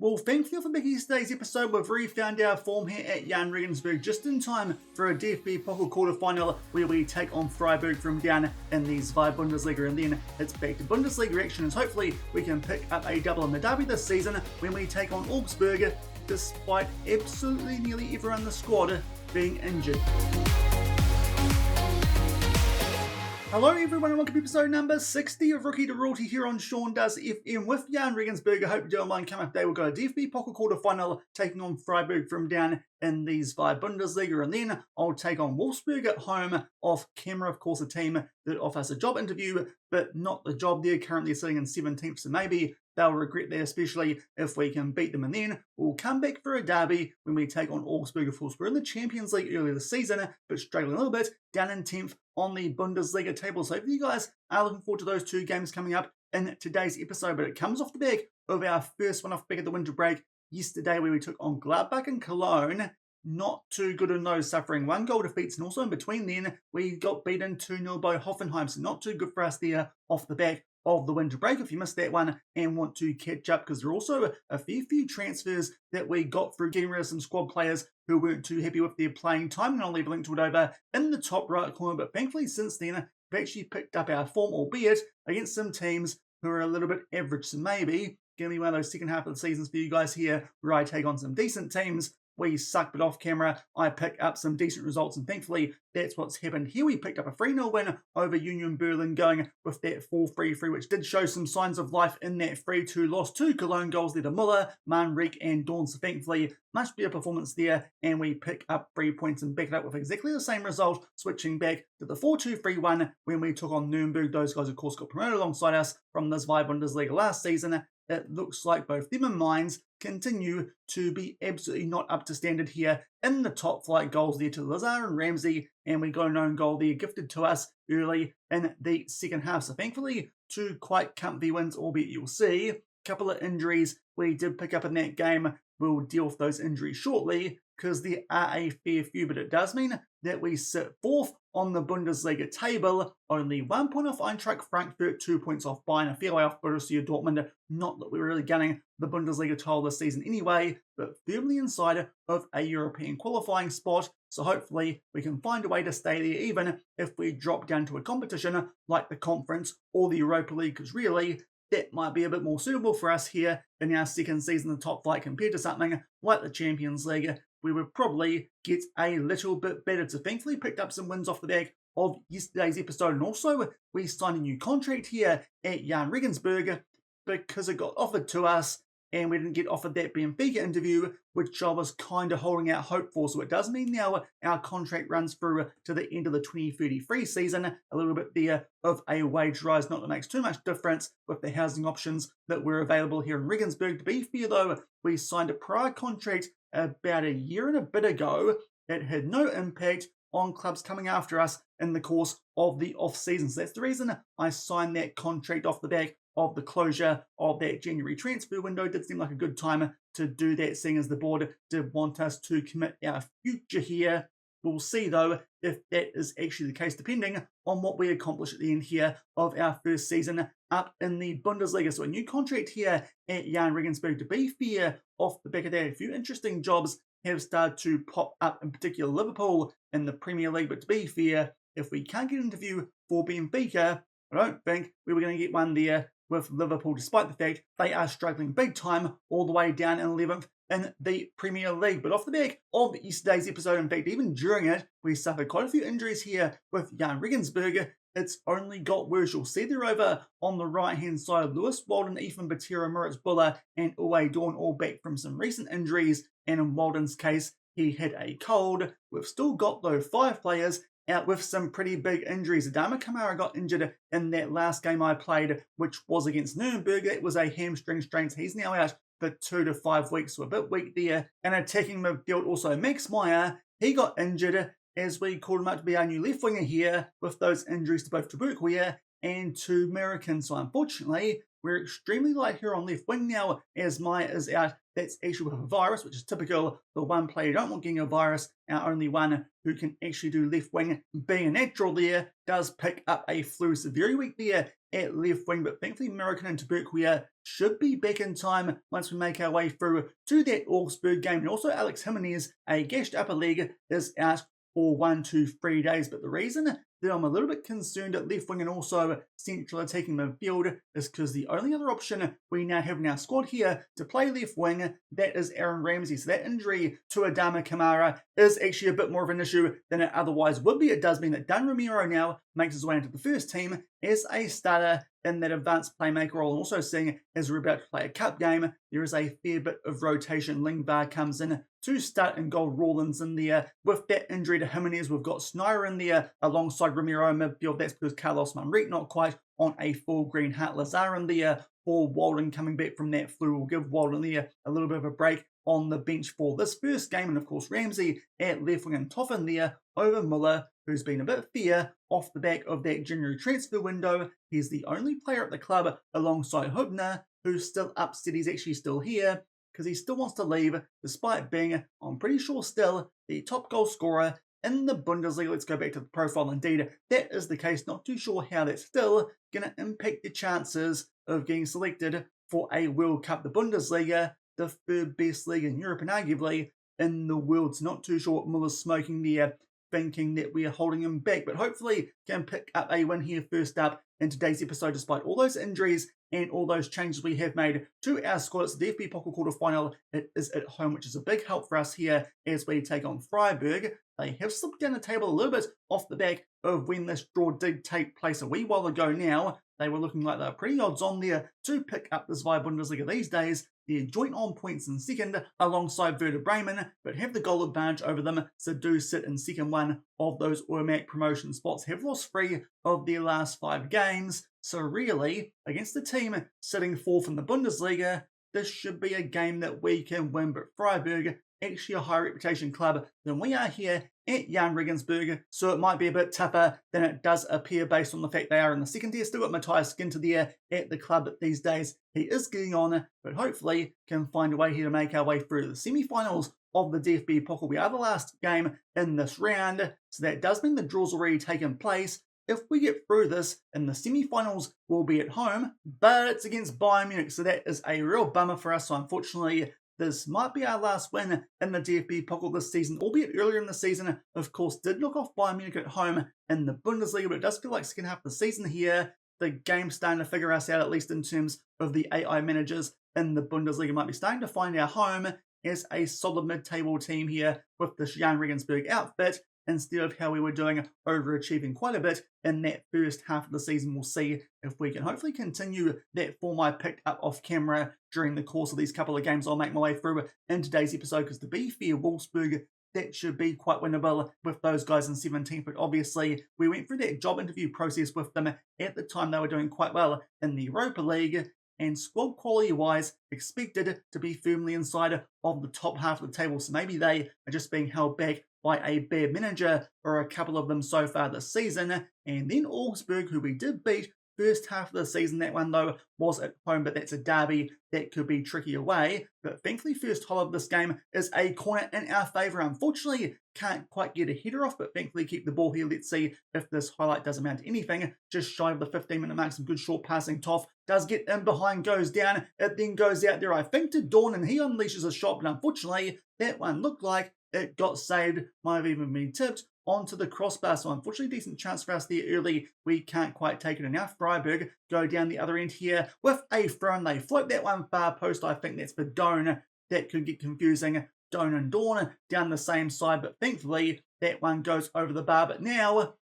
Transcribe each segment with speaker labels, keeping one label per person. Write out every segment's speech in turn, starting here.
Speaker 1: Well, thankfully for today's episode, we've refound our form here at Jahn Regensburg just in time for a DFB-Pokal quarterfinal where we take on Freiburg from down in the Zwei Bundesliga, and then it's back to Bundesliga action as hopefully we can pick up a double in the derby this season when we take on Augsburg, despite absolutely nearly everyone in the squad being injured. Hello everyone and welcome to episode number 60 of Rookie to Royalty here on Shaun Does FM with Jahn Regensburg. I hope you're doing well. Coming up today we've got a DFB-Pokal quarterfinal taking on Freiburg from down in the Zwei Bundesliga, and then I'll take on Wolfsburg at home off camera, of course a team that offer us a job interview but not the job. They're currently sitting in 17th, so maybe they'll regret that, especially if we can beat them, and then we'll come back for a derby when we take on Augsburg. Of course, we're in the Champions League earlier this season but struggling a little bit, down in 10th on the Bundesliga table. So hopefully you guys are looking forward to those two games coming up in today's episode, but it comes off the back of our first one off back at the winter break yesterday where we took on Gladbach and Cologne. Not too good in those, suffering 1 goal defeats, and also in between then we got beaten 2-0 by Hoffenheim, so not too good for us there off the back of the winter break. If you missed that one and want to catch up, because there are also a fair few transfers that we got through, getting rid of some squad players who weren't too happy with their playing time, and I'll leave a link to it over in the top right corner. But thankfully since then we've actually picked up our form, albeit against some teams who are a little bit average, so maybe give me one of those second half of the seasons for you guys here where I take on some decent teams. We suck, but off camera, I pick up some decent results, and thankfully that's what's happened here. We picked up a 3-0 win over Union Berlin, going with that 4-3-3, which did show some signs of life in that 3-2 loss to Cologne. Goals there to Muller, Manrique and Dawn, so thankfully much better performance there, and we pick up 3 points and back it up with exactly the same result, switching back to the 4-2-3-1 when we took on Nuremberg. Those guys, of course, got promoted alongside us from the Zwei Bundesliga last season. It looks like both them and mines continue to be absolutely not up to standard here in the top flight. Goals there to Lazar and Ramsey, and we got an own goal there gifted to us early in the second half. So thankfully 2 quite comfy wins, albeit you'll see a couple of injuries we did pick up in that game. We'll deal with those injuries shortly because there are a fair few, but it does mean that we sit 4th on the Bundesliga table, only 1 point off Eintracht Frankfurt, 2 points off Bayern, a fair way off Borussia Dortmund. Not that we were really gunning the Bundesliga title this season anyway, but firmly inside of a European qualifying spot, so hopefully we can find a way to stay there even if we drop down to a competition like the Conference or the Europa League, because really that might be a bit more suitable for us here in our second season of top flight compared to something like the Champions League. We would probably get a little bit better. So thankfully picked up some wins off the back of yesterday's episode, and also we signed a new contract here at Jahn Regensburg because it got offered to us and we didn't get offered that Benfica interview, which I was kind of holding out hope for. So it does mean now our contract runs through to the end of the 2033 season. A little bit there of a wage rise, not that makes too much difference with the housing options that were available here in Regensburg. To be fair though, we signed a prior contract about a year and a bit ago that had no impact on clubs coming after us in the course of the off-season. So that's the reason I signed that contract off the back of the closure of that January transfer window. It did seem like a good time to do that, seeing as the board did want us to commit our future here. We'll see though if that is actually the case, depending on what we accomplish at the end here of our first season up in the Bundesliga. So a new contract here at Jahn Regensburg. To be fair, off the back of that, a few interesting jobs have started to pop up, in particular Liverpool in the Premier League. But to be fair, if we can't get an interview for Benfica, I don't think we were going to get one there with Liverpool, despite the fact they are struggling big time all the way down in 11th in the Premier League. But off the back of yesterday's episode, in fact, even during it, we suffered quite a few injuries here with Jahn Regensburg. It's only got worse. You'll see there over on the right-hand side, Lewis Walden, Ethan Batera, Moritz Buller, and Uwe Dawn all back from some recent injuries. And in Walden's case, he had a cold. We've still got, though, 5 players out with some pretty big injuries. Adama Kamara got injured in that last game I played, which was against Nuremberg. It was a hamstring strain, so he's now out for 2 to 5 weeks, so a bit weak there. And attacking midfield, also Max Meyer, he got injured as we called him up to be our new left winger here with those injuries to both Trubukwe and to American. So unfortunately, We're extremely light here on left wing now as Maya is out. That's actually with a virus, which is typical. The one player you don't want getting a virus, our only one who can actually do left wing, being a natural there, does pick up a flu. So very weak there at left wing, but thankfully American and Tuberculia should be back in time once we make our way through to that Augsburg game. And also Alex Jimenez, a gashed upper leg, is out for 1 to 3 days. But the reason that I'm a little bit concerned at left wing and also central attacking midfield is because the only other option we now have in our squad here to play left wing, that is Aaron Ramsey. So that injury to Adama Kamara is actually a bit more of an issue than it otherwise would be. It does mean that Dan Ramiro now makes his way into the first team as a starter in that advanced playmaker role. And also seeing as we're about to play a cup game, there is a fair bit of rotation. Lingbar comes in to start in goal. Rawlins in there. With that injury to Jimenez, we've got Snyder in there alongside Ramiro in midfield. That's because Carlos Manrique not quite on a full green heart. Lazar in there for Walden coming back from that flu. We'll give Walden there a little bit of a break on the bench for this first game. And of course, Ramsey at left wing and Toffin there over Muller, who's been a bit fair off the back of that January transfer window. He's the only player at the club alongside Hubner who's still upset he's actually still here because he still wants to leave despite being, I'm pretty sure, still the top goal scorer in the Bundesliga. Let's go back to the profile. Indeed, that is the case. Not too sure how that's still going to impact the chances of getting selected for a World Cup. The Bundesliga, the third best league in Europe and arguably in the world. So not too sure what Muller's smoking there, thinking that we are holding him back, but hopefully can pick up a win here first up in today's episode despite all those injuries and all those changes we have made to our squad. It's the DFB-Pokal quarterfinal. It is at home, which is a big help for us here as we take on Freiburg. They have slipped down the table a little bit off the back of when this draw did take place a wee while ago now. They were looking like they were pretty odds on there to pick up this via Bundesliga these days. They're joint on points in second alongside Werder Bremen, but have the goal advantage over them, so do sit in second one of those automatic promotion spots. Have lost 3 of their last 5 games, so really, against the team sitting 4th in the Bundesliga, this should be a game that we can win. But Freiburg, actually a higher reputation club than we are here at Jahn Regensburg, so it might be a bit tougher than it does appear based on the fact they are in the second tier. Still got Matthias Ginter there at the club these days. He is getting on, but hopefully can find a way here to make our way through the semi-finals of the DFB-Pokal. We are the last game in this round, so that does mean the draw's already taken place. If we get through this, in the semi-finals will be at home, but it's against Bayern Munich, so that is a real bummer for us. So unfortunately, this might be our last win in the DFB-Pokal this season, albeit earlier in the season, of course, did knock off Bayern Munich at home in the Bundesliga, but it does feel like second half of the season here, the game's starting to figure us out, at least in terms of the AI managers in the Bundesliga. Might be starting to find our home as a solid mid-table team here with the Jahn Regensburg outfit, instead of how we were doing, overachieving quite a bit in that first half of the season. We'll see if we can hopefully continue that form I picked up off camera during the course of these couple of games I'll make my way through in today's episode, because to be fair, Wolfsburg, that should be quite winnable with those guys in 17th, but obviously we went through that job interview process with them at the time. They were doing quite well in the Europa League, and squad quality-wise, expected to be firmly inside of the top half of the table, so maybe they are just being held back by a bad manager, or a couple of them so far this season. And then Augsburg, who we did beat first half of the season. That one, though, was at home, but that's a derby that could be tricky away. But thankfully, first highlight of this game is a corner in our favour. Unfortunately, can't quite get a header off, but thankfully keep the ball here. Let's see if this highlight does amount to anything. Just shy of the 15-minute mark, some good short passing. Toff does get in behind, goes down. It then goes out there, I think, to Dawn, and he unleashes a shot, but unfortunately, that one looked like it got saved. Might have even been tipped onto the crossbar, so unfortunately decent chance for us there early. We can't quite take it, and now Freiburg go down the other end here with a throw, and they float that one far post. I think that's for Doan. That could get confusing. Doan and Dawn down the same side, but thankfully that one goes over the bar. But now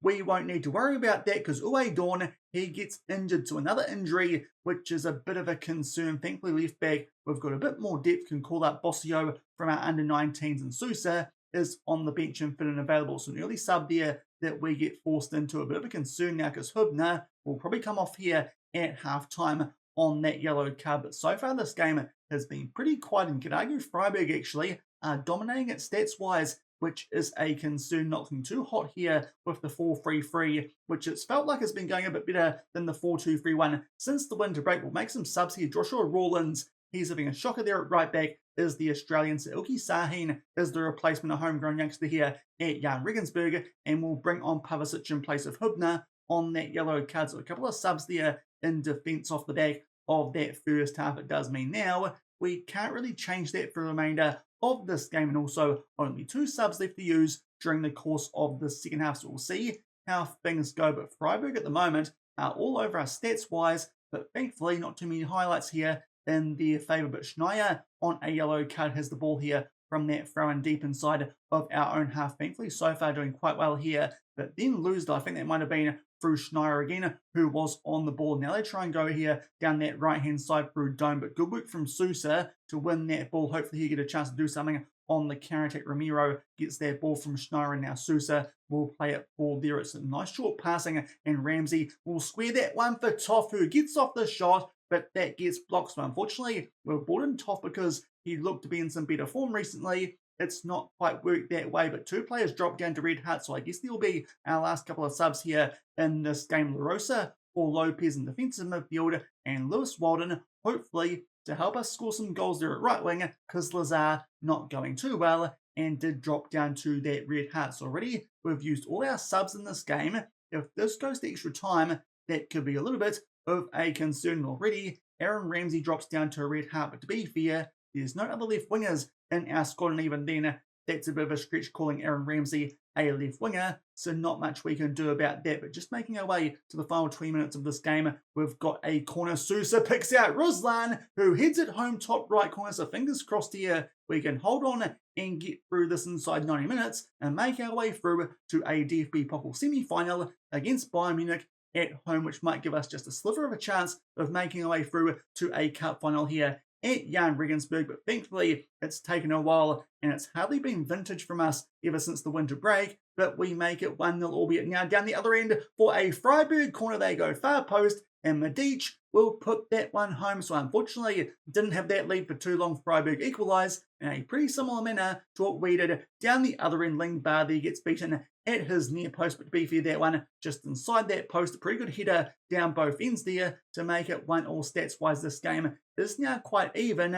Speaker 1: we won't need to worry about that, because Uwe Dawn, he gets injured to another injury, which is a bit of a concern. Thankfully, left back, we've got a bit more depth, can call up Bossio from our under-19s, and Sousa is on the bench and fit and available. So an early sub there that we get forced into. A bit of a concern now, because Hubner will probably come off here at half-time on that yellow card. But so far this game has been pretty quiet, and could argue Freiburg actually are dominating it stats-wise which is a concern. Not looking too hot here with the 4-3-3, which it's felt like has been going a bit better than the 4-2-3-1 since the winter break. We'll make some subs here. Joshua Rawlins, he's having a shocker there at right back, is the Australian. Ilki Sahin is the replacement, a homegrown youngster here at Jahn Regensburg, and we'll bring on Pavasic in place of Hubner on that yellow card. So a couple of subs there in defence off the back of that first half. It does mean now we can't really change that for the remainder of this game, and also only 2 subs left to use during the course of the second half. So we'll see how things go. But Freiburg at the moment are all over our stats wise, but thankfully not too many highlights here in their favour. But Schneier on a yellow card has the ball here from that throw in deep inside of our own half. Thankfully so far doing quite well here, but then lose, I think that might have been through Schneier again, who was on the ball. Now they try and go here down that right-hand side through Dome, but good work from Sousa to win that ball. Hopefully he get a chance to do something on the counter-attack. Ramiro gets that ball from Schneier, and now Sousa will play it forward there. It's a nice short passing, and Ramsey will square that one for Toff, who gets off the shot, but that gets blocked. So unfortunately, we've brought in Toff because he looked to be in some better form recently. It's not quite worked that way, but 2 players dropped down to red hut, so I guess there will be our last couple of subs here in this game. LaRosa or Lopez in defensive midfield, and Lewis Walden, hopefully, to help us score some goals there at right wing, because Lazar not going too well and did drop down to that red hut. So already we've used all our subs in this game. If this goes to extra time, that could be a little bit of a concern already. Aaron Ramsey drops down to a red hut, but to be fair, there's no other left wingers in our squad, and even then, that's a bit of a stretch calling Aaron Ramsey a left winger, so not much we can do about that. But just making our way to the final 20 minutes of this game, we've got a corner. Sousa picks out Ruslan, who heads it home top right corner, so fingers crossed here we can hold on and get through this inside 90 minutes and make our way through to a DFB-Pokal semi-final against Bayern Munich at home, which might give us just a sliver of a chance of making our way through to a cup final here at Jahn Regensburg. But thankfully it's taken a while, and it's hardly been vintage from us ever since the winter break, but we make it 1-0, albeit now down the other end for a Freiburg corner. They go far post, and Medic will put that one home. So unfortunately didn't have that lead for too long. Freiburg equalise in a pretty similar manner to what we did down the other end. Lingbar there gets beaten at his near post, but to be fair, that one just inside that post. A pretty good header down both ends there to make it 1-1 stats wise. This game is now quite even,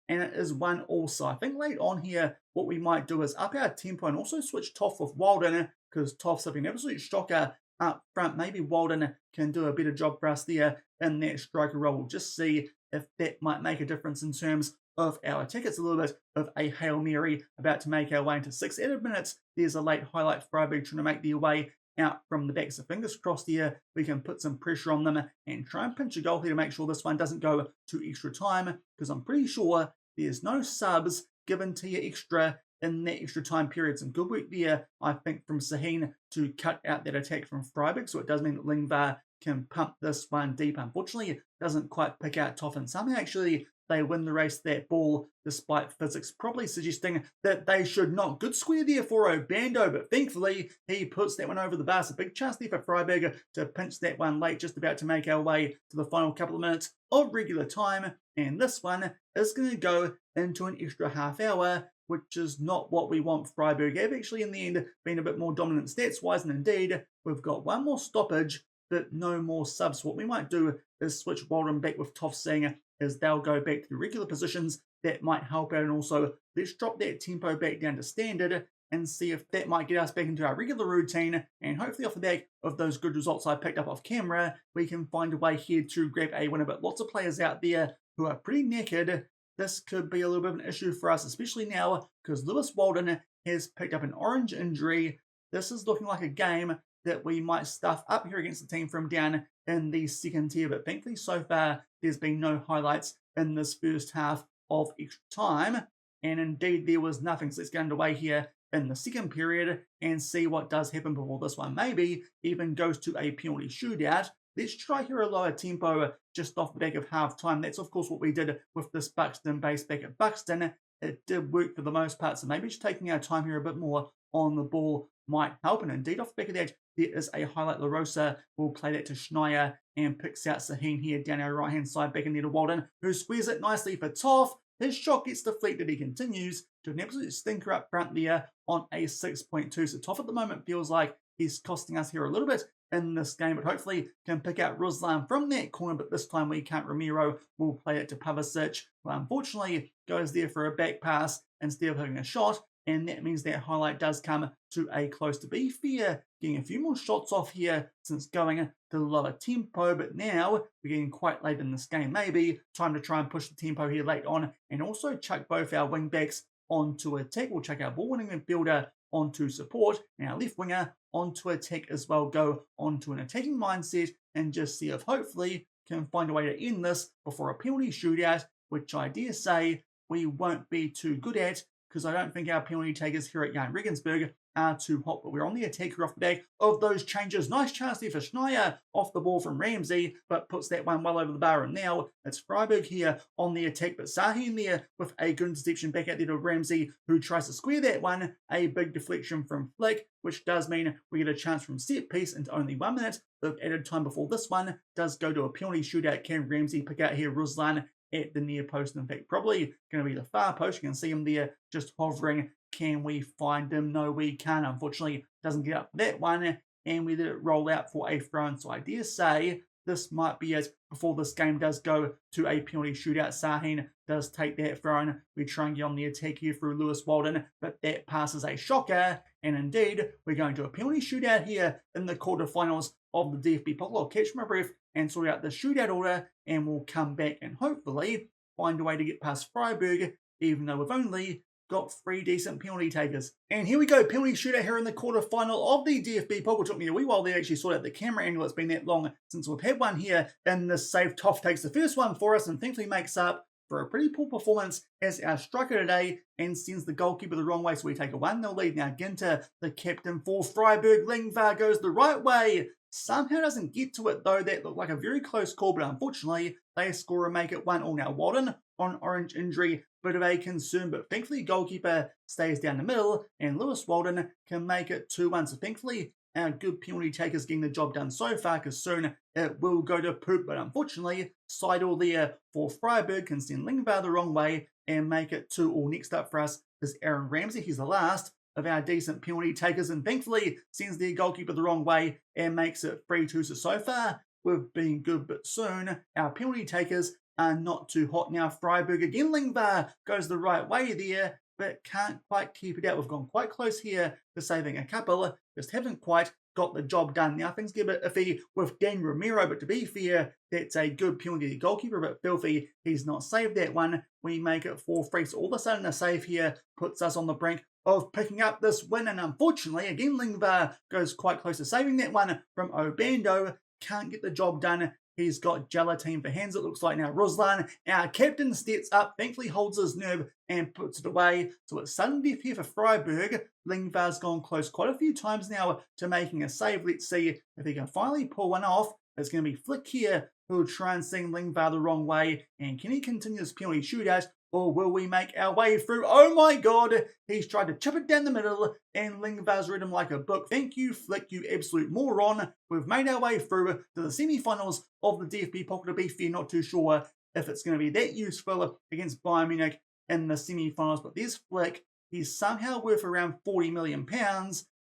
Speaker 1: and it is 1-1. So I think late on here what we might do is up our tempo and also switch Toff with Walden, because Toff's having an absolute shocker up front. Maybe Walden can do a better job for us there in that striker role. We'll just see if that might make a difference in terms of our attack. It's a little bit of a Hail Mary about to make our way into 6 added minutes. There's a late highlight. Freiburg trying to make their way out from the back. So fingers crossed here we can put some pressure on them and try and pinch a goal here to make sure this one doesn't go to extra time, because I'm pretty sure there's no subs given to you extra in that extra time period. Some good work there, I think, from Sahin to cut out that attack from Freiburg. So it does mean that Lingvar can pump this one deep. Unfortunately, it doesn't quite pick out Toff, and somehow actually they win the race to that ball, despite physics probably suggesting that they should not. Good square there for Obando, but thankfully he puts that one over the bar. So big chance there for Freiburg to pinch that one late, just about to make our way to the final couple of minutes of regular time. And this one is going to go into an extra half hour, which is not what we want. Freiburg have actually in the end been a bit more dominant stats-wise, and indeed we've got one more stoppage, but no more subs. What we might do is switch Walden back with Toff Singer, as they'll go back to the regular positions. That might help out, and also let's drop that tempo back down to standard and see if that might get us back into our regular routine, and hopefully off the back of those good results I picked up off camera, we can find a way here to grab a winner. But lots of players out there who are pretty knackered. This could be a little bit of an issue for us, especially now because Lewis Walden has picked up an orange injury. This is looking like a game that we might stuff up here against the team from down in the second tier, but thankfully so far there's been no highlights in this first half of extra time, and indeed there was nothing. So let's get underway here in the second period and see what does happen before this one maybe even goes to a penalty shootout. Let's try here a lower tempo just off the back of half time. That's of course what we did with this Buxton base back at Buxton. It did work for the most part, so maybe just taking our time here a bit more on the ball might help. And indeed off the back of that, there is a highlight. LaRosa will play that to Schneier and picks out Sahin here down our right hand side, back in there to Walden, who squares it nicely for Toff. His shot gets deflected. He continues to an absolute stinker up front there on a 6.2. So Toff at the moment feels like he's costing us here a little bit in this game, but hopefully can pick out Ruslan from that corner, but this time we can't. Ramiro will play it to Pavasic, who unfortunately goes there for a back pass instead of hitting a shot, and that means that highlight does come to a close. To be fair, getting a few more shots off here since going to lower tempo, but now we're getting quite late in this game. Maybe time to try and push the tempo here late on, and also chuck both our wing backs onto attack. We'll chuck our ball-winning midfielder onto support, and our left winger onto attack as well. Go onto an attacking mindset and just see if hopefully can find a way to end this before a penalty shootout, which I dare say we won't be too good at, because I don't think our penalty takers here at Jahn Regensburg are too hot, but we're on the attack here off the back of those changes. Nice chance there for Schneier off the ball from Ramsey, but puts that one well over the bar, and now it's Freiburg here on the attack, but Sahin there with a good interception back out there to Ramsey, who tries to square that one. A big deflection from Flick, which does mean we get a chance from set piece into only 1 minute of added time before this one does go to a penalty shootout. Can Ramsey pick out here Ruslan at the near post? In fact, probably going to be the far post. You can see him there just hovering. Can we find him? No, we can't. Unfortunately, doesn't get up that one, and we let it roll out for a throw-in. So I dare say this might be it before this game does go to a penalty shootout. Sahin does take that throw-in. We try and get on the attack here through Lewis Walden, but that passes a shocker. And indeed, we're going to a penalty shootout here in the quarterfinals of the DFB Pokal. I'll catch my breath and sort out the shootout order, and we'll come back and hopefully find a way to get past Freiburg, even though we've only got 3 decent penalty takers. And here we go, penalty shootout here in the quarterfinal of the DFB Pokal. It took me a wee while to actually sort out the camera angle. It's been that long since we've had one here in this save. Toff takes the first one for us and thankfully makes up for a pretty poor performance as our striker today and sends the goalkeeper the wrong way. So we take a 1-0 lead. Now Ginter, the captain for Freiburg. Lingvar goes the right way. Somehow doesn't get to it though. That looked like a very close call, but unfortunately they score and make it 1-1. Now Walden on orange injury, bit of a concern, but thankfully goalkeeper stays down the middle and Lewis Walden can make it 2-1. So thankfully our good penalty takers getting the job done so far, because soon it will go to poop. But unfortunately, Seidel there for Freiburg can send Lingvar the wrong way and make it 2-2. Next up for us is Aaron Ramsey. He's the last of our decent penalty takers and thankfully sends their goalkeeper the wrong way and makes it 3-2. So far, we've been good, but soon our penalty takers are not too hot. Now Freiburg again, Lingvar goes the right way there, but can't quite keep it out. We've gone quite close here to saving a couple, just haven't quite got the job done. Now things get a bit iffy with Dan Ramiro, but to be fair, that's a good penalty. The goalkeeper a bit filthy, he's not saved that one. We make it 4-3, so all of a sudden a save here puts us on the brink of picking up this win, and unfortunately, again Lingvar goes quite close to saving that one from Obando. Can't get the job done. He's got gelatine for hands, it looks like. Now Ruslan, our captain, steps up, thankfully holds his nerve and puts it away. So it's sudden death here for Freiburg. Lingvar's gone close quite a few times now to making a save. Let's see if he can finally pull one off. It's going to be Flick here who'll try and send Lingvar the wrong way. And can he continue this penalty shootout, or will we make our way through? Oh my god, he's tried to chip it down the middle and Lingvar's read him like a book. Thank you, Flick, you absolute moron. We've made our way through to the semi-finals of the DFB Pokal. To be fair, not too sure if it's going to be that useful against Bayern Munich in the semi-finals, but there's Flick. He's somehow worth around £40 million.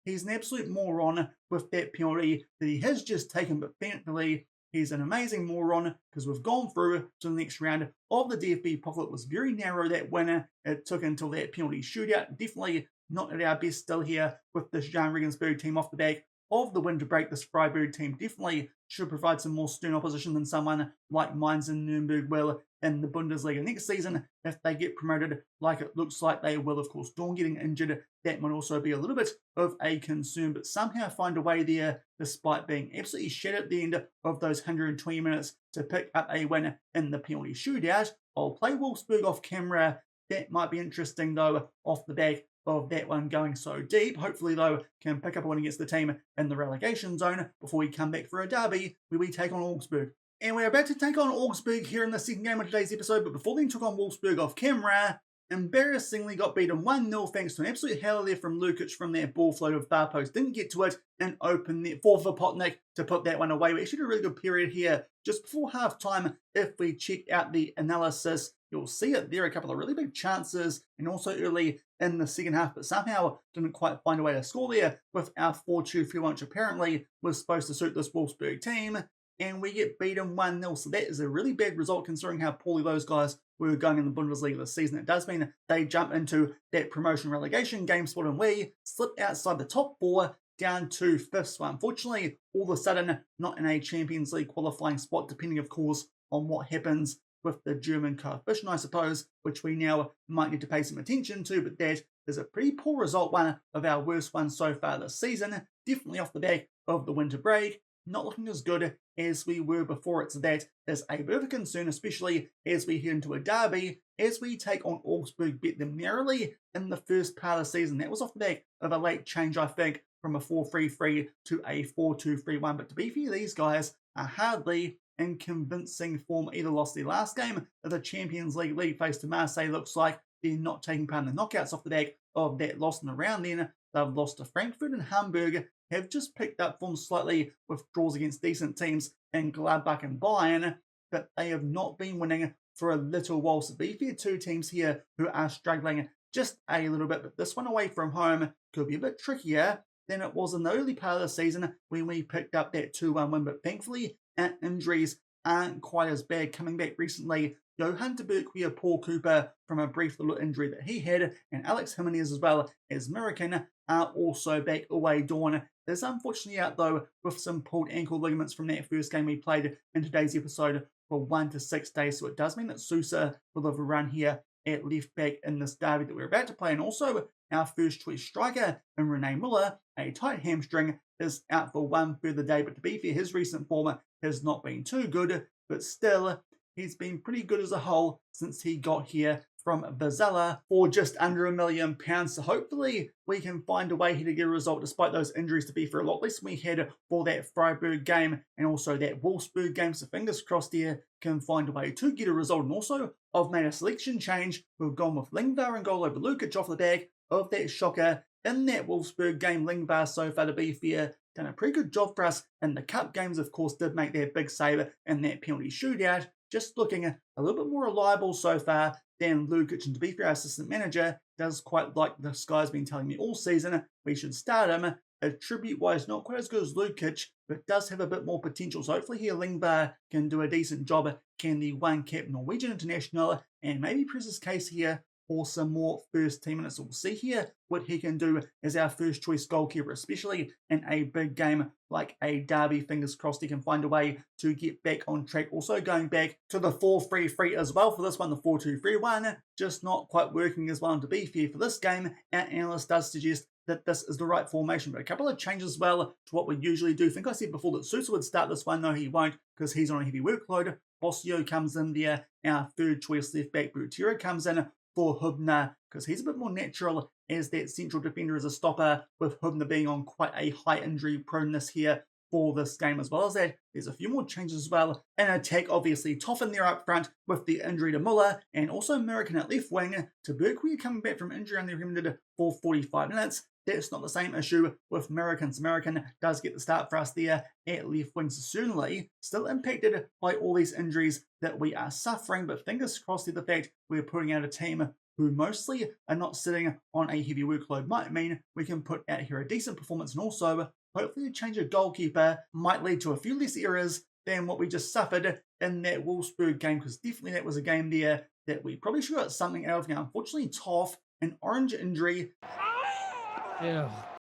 Speaker 1: He's an absolute moron with that penalty that he has just taken, but thankfully he's an amazing moron because we've gone through to the next round of the DFB Pokal. It was very narrow, that winner. It took until that penalty shootout. Definitely not at our best still here with this Jahn Regensburg team off the back of the win to break. This Freiburg team definitely should provide some more stern opposition than someone like Mainz and Nuremberg will in the Bundesliga next season if they get promoted, like it looks like they will. Of course, Dawn getting injured, that might also be a little bit of a concern, but somehow find a way there despite being absolutely shattered at the end of those 120 minutes to pick up a win in the penalty shootout. I'll play Wolfsburg off camera. That might be interesting though, off the back of that one going so deep. Hopefully though, can pick up a win against the team in the relegation zone before we come back for a derby where we take on Augsburg. And we're about to take on Augsburg here in the second game of today's episode, but before then took on Wolfsburg off camera, embarrassingly got beaten 1-0 thanks to an absolute howler there from Lukic from that ball float of far post. Didn't get to it and open net for Potnik to put that one away. We actually had a really good period here just before half time if we check out the analysis. You'll see it there, a couple of really big chances, and also early in the second half, but somehow didn't quite find a way to score there with our 4-2-3-1, which apparently was supposed to suit this Wolfsburg team, and we get beaten 1-0, so that is a really bad result considering how poorly those guys were going in the Bundesliga this season. It does mean they jump into that promotion relegation game spot, and we slip outside the top 4 down to 5th. So unfortunately, all of a sudden, not in a Champions League qualifying spot, depending, of course, on what happens with the German coefficient, I suppose, which we now might need to pay some attention to, but that is a pretty poor result, one of our worst ones so far this season, definitely off the back of the winter break, not looking as good as we were before it, so that is a bit of a concern, especially as we head into a derby, as we take on Augsburg, beat them narrowly in the first part of the season. That was off the back of a late change, I think, from a 4-3-3 to a 4-2-3-1, but to be fair, these guys are hardly in convincing form. Either lost their last game of the Champions League league face to Marseille, looks like they're not taking part in the knockouts off the back of that loss in the round. Then they've lost to Frankfurt, and Hamburg have just picked up form slightly with draws against decent teams in Gladbach and Bayern, but they have not been winning for a little while. So be fair, two teams here who are struggling just a little bit, but this one away from home could be a bit trickier than it was in the early part of the season when we picked up that 2-1 win, but thankfully our injuries aren't quite as bad. Coming back recently, Johan de Berkweer, Paul Cooper from a brief little injury that he had, and Alex Jimenez as well as American are also back. Away Dawn is unfortunately out though with some pulled ankle ligaments from that first game we played in today's episode for 1 to 6 days, so it does mean that Sousa will have a run here at left back in this derby that we're about to play, and also our first choice striker in Rene Müller, a tight hamstring, is out for one further day, but to be fair, his recent form has not been too good, but still, he's been pretty good as a whole since he got here from Vizela for just under £1 million, so hopefully we can find a way here to get a result despite those injuries. To be fair, a lot less than we had for that Freiburg game and also that Wolfsburg game, so fingers crossed here can find a way to get a result. And also, I've made a selection change. We've gone with Lingvar and goal over Lukic off the back of that shocker in that Wolfsburg game. Lingvar, so far, to be fair, done a pretty good job for us in the cup games. Of course, did make that big save in that penalty shootout. Just looking a little bit more reliable so far than Lukic. And to be fair, our assistant manager does quite like this guy's been telling me all season we should start him. Attribute-wise, not quite as good as Lukic, but does have a bit more potential. So hopefully here Lingvar can do a decent job. Can the one-cap Norwegian international and maybe press his case here for some more first team minutes. So we'll see here what he can do as our first choice goalkeeper, especially in a big game like a derby. Fingers crossed he can find a way to get back on track. Also going back to the 4-3-3 as well for this one, the 4-2-3-1, just not quite working as well. And to be fair, for this game, our analyst does suggest that this is the right formation, but a couple of changes as well to what we usually do. I think I said before that Sousa would start this one. No, he won't, because he's on a heavy workload. Bossio comes in there, our third choice left back. Butera comes in for Hubner, because he's a bit more natural as that central defender as a stopper, with Hubner being on quite a high injury proneness here for this game. As well as that, there's a few more changes as well in attack. Obviously, Toffin there up front with the injury to Müller, and also American at left wing. To Berkweer coming back from injury and they're limited for 45 minutes. That's not the same issue with Americans. American does get the start for us there at left wing, so certainly still impacted by all these injuries that we are suffering, but fingers crossed that the fact we're putting out a team who mostly are not sitting on a heavy workload might mean we can put out here a decent performance, and also hopefully a change of goalkeeper might lead to a few less errors than what we just suffered in that Wolfsburg game, because definitely that was a game there that we probably should have got something out of. Now, unfortunately, Toff, an orange injury,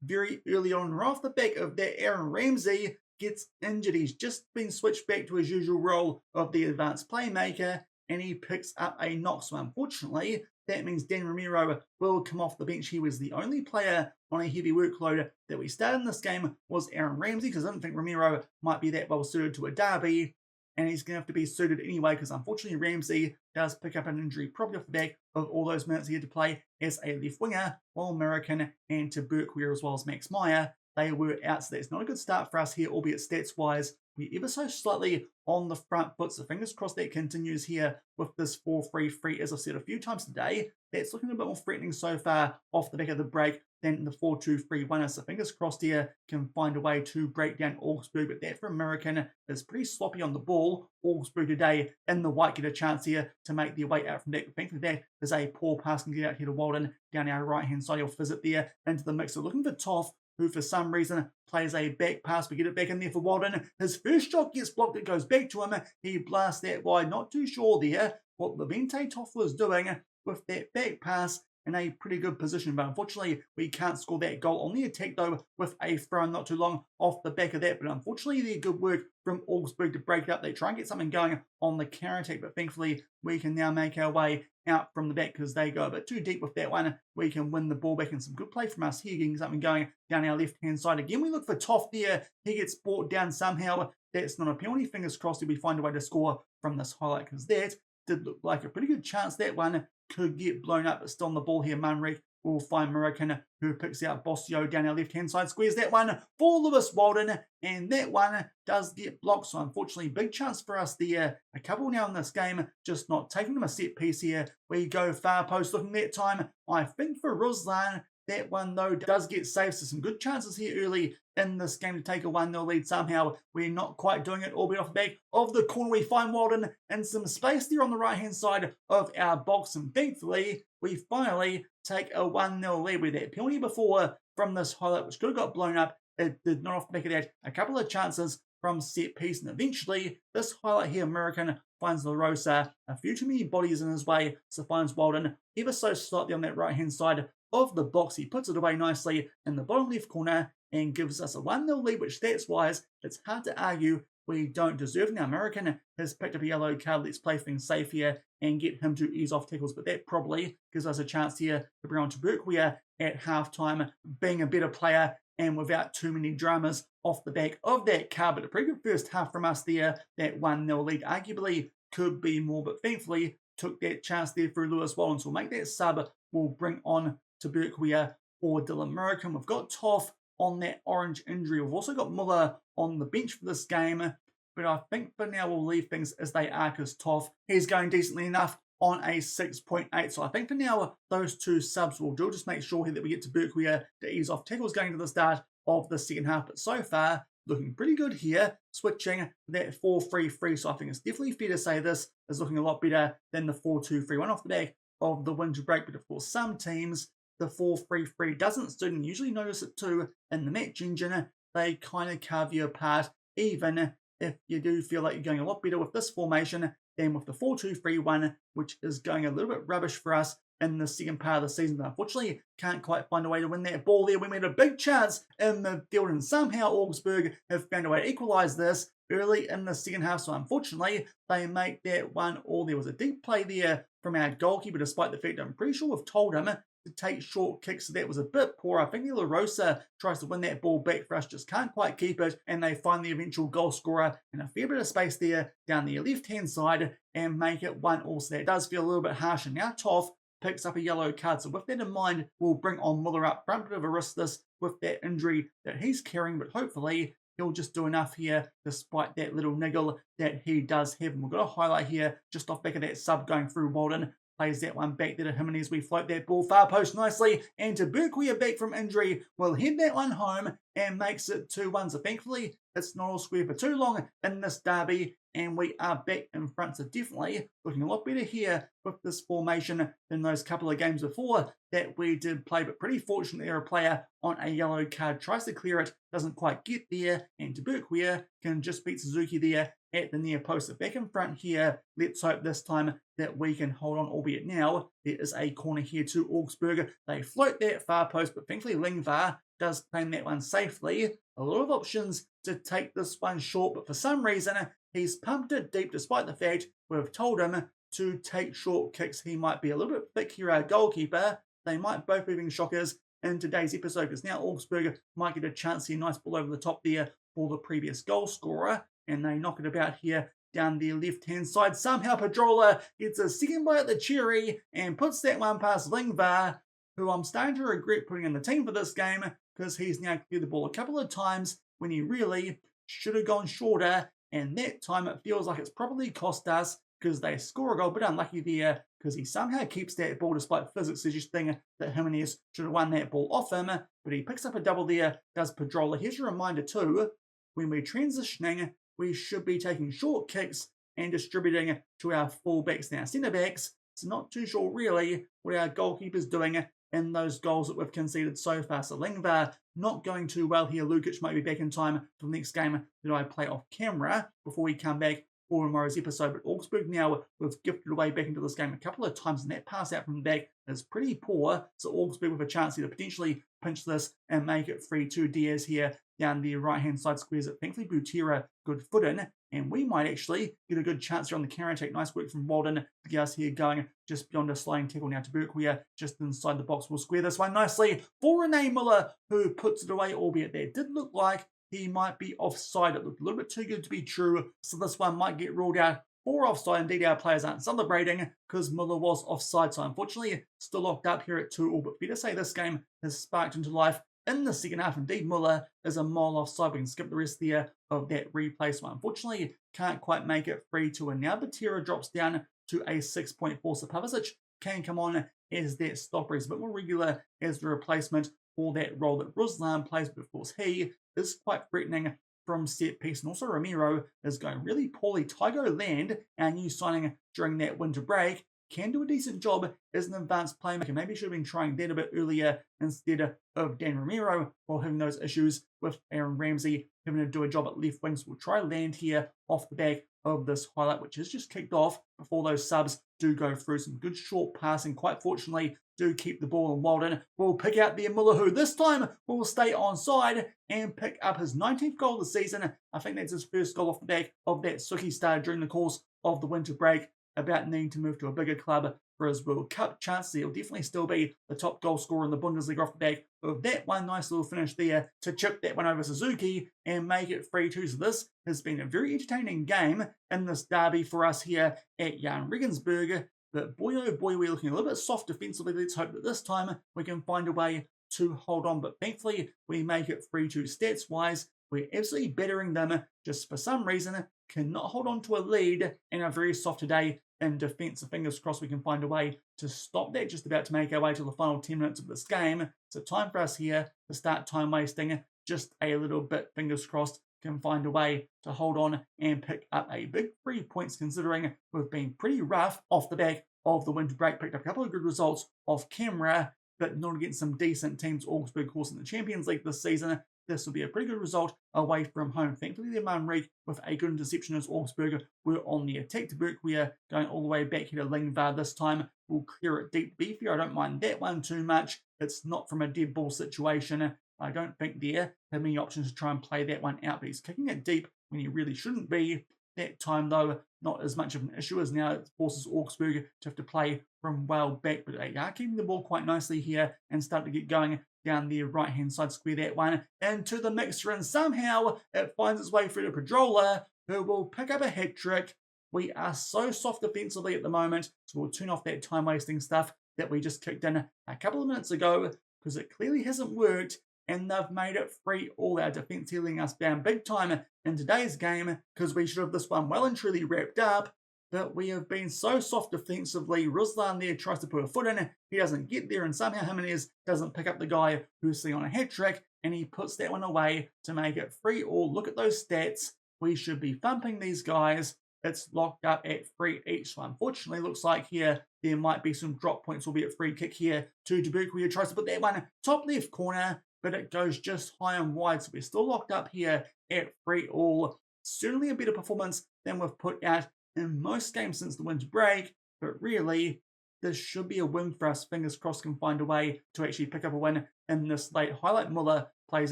Speaker 1: very early on, right off the back of that, Aaron Ramsey gets injured. He's just been switched back to his usual role of the advanced playmaker, and he picks up a knock. So unfortunately, that means Dan Ramiro will come off the bench. He was the only player on a heavy workload that we started in this game was Aaron Ramsey, because I didn't think Ramiro might be that well suited to a derby, and he's going to have to be suited anyway, because unfortunately Ramsey does pick up an injury probably off the back of all those minutes he had to play as a left winger, while American and to Berkweer as well as Max Meyer, they were out, so that's not a good start for us here, albeit stats-wise we're ever so slightly on the front foot. So fingers crossed that continues here with this 4-3-3. As I've said a few times today, that's looking a bit more threatening so far off the back of the break than the 4-2-3-1. So fingers crossed here can find a way to break down Augsburg. But that for American is pretty sloppy on the ball. Augsburg today in the white get a chance here to make their way out from back. Thankfully that is a poor pass can get out here to Walden down our right hand side. He'll fizz it there into the mix. So looking for Toff, who for some reason plays a back pass. We get it back in there for Walden. His first shot gets blocked. It goes back to him. He blasts that wide. Not too sure there what Levente Toff was doing with that back pass in a pretty good position. But unfortunately, we can't score that goal on the attack, though, with a throw not too long off the back of that. But unfortunately, the good work from Augsburg to break it up. They try and get something going on the counter-attack, but thankfully, we can now make our way out from the back because they go a bit too deep with that one. We can win the ball back, and some good play from us here, getting something going down our left-hand side. Again, we look for Toff there. He gets brought down somehow. That's not a penalty. Fingers crossed if we find a way to score from this highlight, because that did look like a pretty good chance that one could get blown up, but still on the ball here. Manrik will find Moroccan, who picks out Bossio down our left-hand side, squares that one for Lewis Walden, and that one does get blocked. So unfortunately, big chance for us there. A couple now in this game, just not taking them a set piece here. We go far post looking that time. I think for Ruslan, that one, though, does get saved. So some good chances here early in this game to take a 1-0 lead. Somehow, we're not quite doing it. Albeit off the back of the corner, we find Walden in some space there on the right-hand side of our box. And thankfully, we finally take a 1-0 lead. With that penalty before from this highlight, which could have got blown up. It did not off the back of that. A couple of chances from set piece. And eventually, this highlight here, American, finds La Rosa. A few too many bodies in his way. So finds Walden ever so slightly on that right-hand side of the box. He puts it away nicely in the bottom left corner and gives us a 1-0 lead, which stats-wise, it's hard to argue we don't deserve. Now, American has picked up a yellow card. Let's play things safe here and get him to ease off tackles, but that probably gives us a chance here to bring on to Berkweir at halftime, being a better player and without too many dramas off the back of that card. But a pretty good first half from us there. That 1-0 lead arguably could be more, but thankfully took that chance there through Lewis Walden. So we'll make that sub. We'll bring on to Berkweir or Dylan American. We've got Toff on that orange injury. We've also got Muller on the bench for this game, but I think for now we'll leave things as they are because Toff, he's going decently enough on a 6.8. So I think for now those two subs will do. Just make sure here that we get to Berkweir to ease off tackles going to the start of the second half. But so far, looking pretty good here, switching that 4-3-3. So I think it's definitely fair to say this is looking a lot better than the 4-2-3-1 off the back of the winter break. But of course, some teams, the 4-3-3 doesn't suit, and usually notice it too in the match engine. They kind of carve you apart, even if you do feel like you're going a lot better with this formation than with the 4-2-3-1, which is going a little bit rubbish for us in the second part of the season. But unfortunately, can't quite find a way to win that ball there. We made a big chance in midfield, and somehow Augsburg have found a way to equalise this early in the second half. So unfortunately, they make that 1-1. There was a deep play there from our goalkeeper, despite the fact I'm pretty sure we've told him to take short kicks. So that was a bit poor. I think La Rosa tries to win that ball back for us, just can't quite keep it, and they find the eventual goal scorer in a fair bit of space there down the left-hand side and make it 1-1. So that does feel a little bit harsh, and now Toff picks up a yellow card. So with that in mind, we'll bring on Muller up front. Bit of a risk this with that injury that he's carrying, but hopefully he'll just do enough here despite that little niggle that he does have. And we've got a highlight here just off back of that sub going through Walden. Plays that one back there to him, and as we float that ball far post nicely, and to Berkweir back from injury, will head that one home and makes it 2-1. So thankfully, it's not all square for too long in this derby, and we are back in front. So definitely looking a lot better here with this formation than those couple of games before that we did play. But pretty fortunate there, a player on a yellow card tries to clear it, doesn't quite get there, and to Berkweir can just beat Suzuki there at the near post. So back in front here, let's hope this time that we can hold on, albeit now there is a corner here to Augsburg. They float that far post, but thankfully Lingvar does claim that one safely. A lot of options to take this one short, but for some reason he's pumped it deep, despite the fact we've told him to take short kicks. He might be a little bit thick here, our goalkeeper. They might both be being shockers in today's episode, because now Augsburg might get a chance here. Nice ball over the top there for the previous goal scorer, and they knock it about here down the left-hand side. Somehow Pedrola gets a second bite at the cherry and puts that one past Lingvar, who I'm starting to regret putting in the team for this game, because he's now cleared the ball a couple of times when he really should have gone shorter, and that time it feels like it's probably cost us because they score a goal, but unlucky there because he somehow keeps that ball despite physics suggesting that Jimenez should have won that ball off him, but he picks up a double there, does Pedrola. Here's a reminder too, when we're transitioning, we should be taking short kicks and distributing to our fullbacks and our centre-backs. So not too sure really what our goalkeeper's doing in those goals that we've conceded so far. So Lingvar not going too well here. Lukic might be back in time for the next game that I play off camera before we come back for tomorrow's episode. But Augsburg now, we've gifted away back into this game a couple of times, and that pass out from the back is pretty poor. So Augsburg with a chance here to potentially pinch this and make it 3-2. Diaz here down the right-hand side squares it. Thankfully, Butera good foot in, and we might actually get a good chance here on the counter attack. Nice work from Walden to get us here going just beyond a sliding tackle now to Berkweer, just inside the box. We'll square this one nicely for Rene Muller, who puts it away, albeit that did look like he might be offside. It looked a little bit too good to be true, so this one might get ruled out for offside. Indeed, our players aren't celebrating because Muller was offside, so unfortunately still locked up here at 2-2. But fair to say this game has sparked into life in the second half. Indeed, Muller is a mile offside. We can skip the rest there of that replay, so unfortunately can't quite make it 3-2. And now Butera drops down to a 6.4. So Pavicic can come on as that stopper. He's a bit more regular as the replacement for that role that Ruslan plays, but of course he is quite threatening from set piece. And also Ramiro is going really poorly. Tygo Land, our new signing during that winter break, can do a decent job as an advanced playmaker. Maybe should have been trying that a bit earlier instead of Dan Ramiro, while having those issues with Aaron Ramsey having to do a job at left wing. So we'll try Land here off the back of this highlight, which has just kicked off before those subs do go through. Some good short passing, quite fortunately, do keep the ball in. Walden will pick out the Muller, who this time will stay onside and pick up his 19th goal of the season. I think that's his first goal off the back of that Suki start during the course of the winter break, about needing to move to a bigger club for his World Cup chances. He'll definitely still be the top goal scorer in the Bundesliga off the back of that one. Nice little finish there to chip that one over Suzuki and make it 3-2. So this has been a very entertaining game in this derby for us here at Jahn Regensburg. But boy, oh boy, we're looking a little bit soft defensively. Let's hope that this time we can find a way to hold on. But thankfully, we make it 3-2 stats-wise. We're absolutely bettering them. Just for some reason, cannot hold on to a lead and are very soft today in defence. So fingers crossed we can find a way to stop that. Just about to make our way to the final 10 minutes of this game. So time for us here to start time wasting just a little bit. Fingers crossed can find a way to hold on and pick up a big 3 points, considering we've been pretty rough off the back of the winter break. Picked up a couple of good results off camera, but not against some decent teams. Augsburg, of course, in the Champions League this season. This will be a pretty good result away from home. Thankfully, the Manrique with a good interception as Augsburg were on the attack. To Burke, we are going all the way back here to Lingvar this time. We'll clear it deep beefier. I don't mind that one too much. It's not from a dead ball situation. I don't think there have many options to try and play that one out, but he's kicking it deep when he really shouldn't be. That time, though, not as much of an issue as now it forces Augsburg to have to play from well back, but they are keeping the ball quite nicely here and start to get going down the right-hand side square. That one into the mixer, and somehow it finds its way through to Pedrola, who will pick up a hat-trick. We are so soft defensively at the moment, so we'll turn off that time-wasting stuff that we just kicked in a couple of minutes ago, because it clearly hasn't worked, and they've made it 3-3. Our defence healing us down big time in today's game, because we should have this one well and truly wrapped up. But we have been so soft defensively. Ruslan there tries to put a foot in. He doesn't get there, and somehow Jimenez doesn't pick up the guy who's sitting on a hat-trick, and he puts that one away to make it 3-3. Look at those stats. We should be thumping these guys. It's locked up at 3 each. So unfortunately, looks like here there might be some drop points. Will be a free kick here to Dubuque, who tries to put that one top left corner, but it goes just high and wide. So we're still locked up here at 3-3. Certainly a better performance than we've put out in most games since the winter break, but really, this should be a win for us. Fingers crossed can find a way to actually pick up a win in this late highlight. Muller plays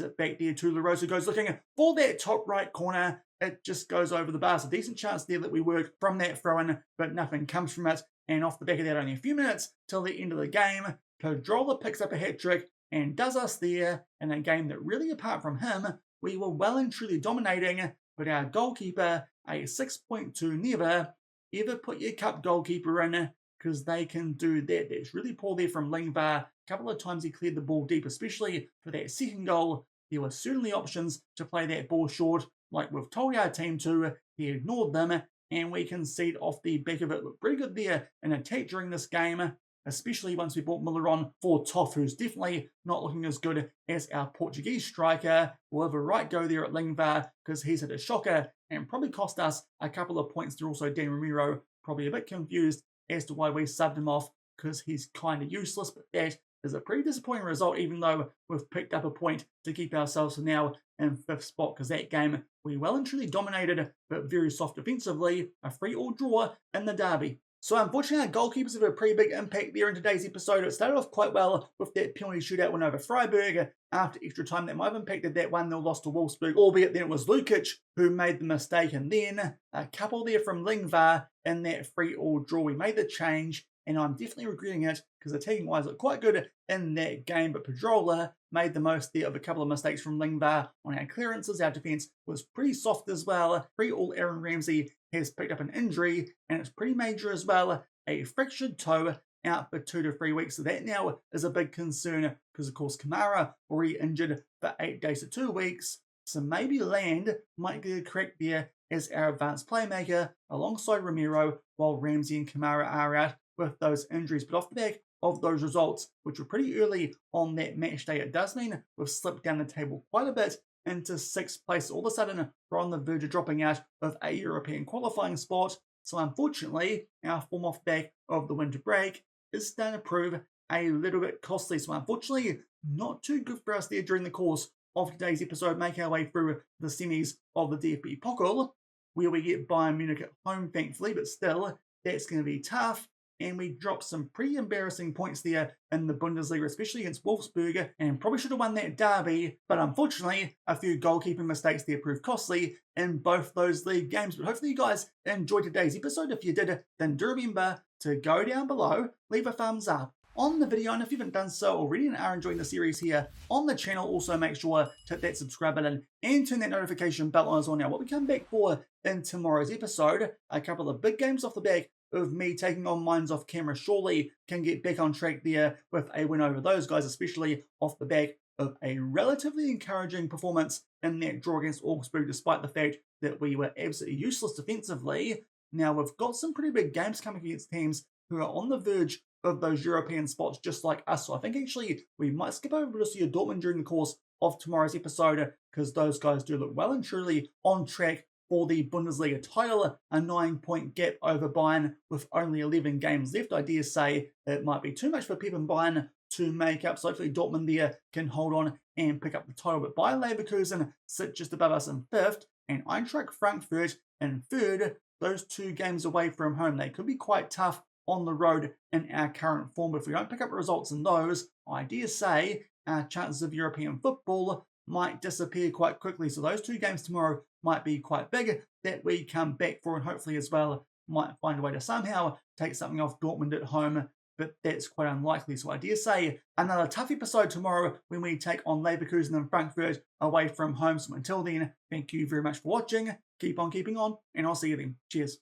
Speaker 1: it back there to LaRose, who goes looking for that top right corner. It just goes over the bar. So decent chance there that we work from that throw-in, but nothing comes from it. And off the back of that, only a few minutes till the end of the game, Pedrola picks up a hat-trick and does us there in a game that really, apart from him, we were well and truly dominating. But our goalkeeper, a 6.2, never ever put your cup goalkeeper in, because they can do that. That's really poor there from Lingvar. A couple of times he cleared the ball deep, especially for that second goal. There were certainly options to play that ball short, like we've told our team to. He ignored them, and we concede off the back of it. Looked pretty good there in attack during this game, especially once we brought Miller on for Toff, who's definitely not looking as good as our Portuguese striker. We'll have a right go there at Lingvar because he's hit a shocker and probably cost us a couple of points there. Also, Dan Ramiro probably a bit confused as to why we subbed him off because he's kind of useless, but that is a pretty disappointing result, even though we've picked up a point to keep ourselves now in 5th spot, because that game we well and truly dominated, but very soft defensively, a 3-all draw in the derby. So unfortunately, our goalkeepers have a pretty big impact there in today's episode. It started off quite well with that penalty shootout win over Freiburg. After extra time, that might have impacted that 1-0 loss to Wolfsburg, albeit then it was Lukic who made the mistake, and then a couple there from Lingvar in that 3-all draw. We made the change, and I'm definitely regretting it because attacking-wise looked quite good in that game, but Pedrola made the most there of a couple of mistakes from Lingvar on our clearances. Our defence was pretty soft as well. 3-all Aaron Ramsey has picked up an injury, and it's pretty major as well. A fractured toe, out for 2 to 3 weeks. So that now is a big concern because, of course, Kamara already injured for 8 days to 2 weeks. So maybe Land might get a crack there as our advanced playmaker alongside Ramiro, while Ramsey and Kamara are out with those injuries. But off the back of those results, which were pretty early on that match day, it does mean we've slipped down the table quite a bit into 6th place. All of a sudden, we're on the verge of dropping out of a European qualifying spot. So unfortunately, our form off back of the winter break is starting to prove a little bit costly. So unfortunately, not too good for us there during the course of today's episode. Make our way through the semis of the DFB-Pokal, where we get Bayern Munich at home, thankfully, but still, that's going to be tough. And we dropped some pretty embarrassing points there in the Bundesliga, especially against Wolfsburg, and probably should have won that derby, but unfortunately, a few goalkeeping mistakes there proved costly in both those league games. But hopefully you guys enjoyed today's episode. If you did, then do remember to go down below, leave a thumbs up on the video, and if you haven't done so already and are enjoying the series here on the channel, also make sure to hit that subscribe button and turn that notification bell on as well. Now, what we come back for in tomorrow's episode, a couple of big games off the back of me taking on Minds off camera. Surely can get back on track there with a win over those guys, especially off the back of a relatively encouraging performance in that draw against Augsburg, despite the fact that we were absolutely useless defensively. Now, we've got some pretty big games coming against teams who are on the verge of those European spots just like us. So I think actually we might skip over to see Dortmund during the course of tomorrow's episode, because those guys do look well and truly on track for the Bundesliga title, a 9-point gap over Bayern with only 11 games left. I dare say it might be too much for Pep and Bayern to make up, so hopefully Dortmund there can hold on and pick up the title. But Bayer Leverkusen sit just above us in 5th, and Eintracht Frankfurt in 3rd. Those 2 games away from home, they could be quite tough on the road in our current form. But if we don't pick up results in those, I dare say our chances of European football might disappear quite quickly. So those 2 games tomorrow might be quite big that we come back for, and hopefully as well might find a way to somehow take something off Dortmund at home, but that's quite unlikely. So I dare say another tough episode tomorrow when we take on Leverkusen and Frankfurt away from home. So until then, thank you very much for watching, keep on keeping on, and I'll see you then. Cheers.